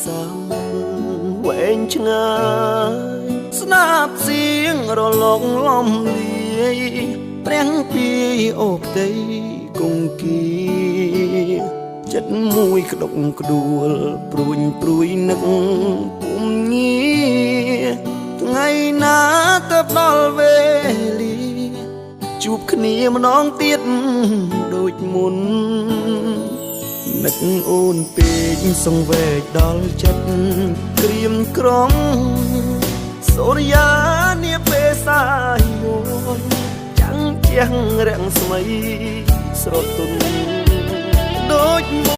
សាវែងឆ្ងាយស្នាប់សៀងរលកលំលាយព្រះពីអូផ្ទៃគង្គីចិត្តមួយក្តុកក្ដួលព្រួយព្រួយនឹកពុំងារថ្ងៃណាទៅដល់វេលាជួបគ្នាម្ដងទៀតដូចមុននឹកអូនពេកសង្វេគដល់ចិត្តក្រៀមក្រំសូរិយានាពេលសាយយនចាំងជាងរាំងស្មីស្រទន់ដូចមុ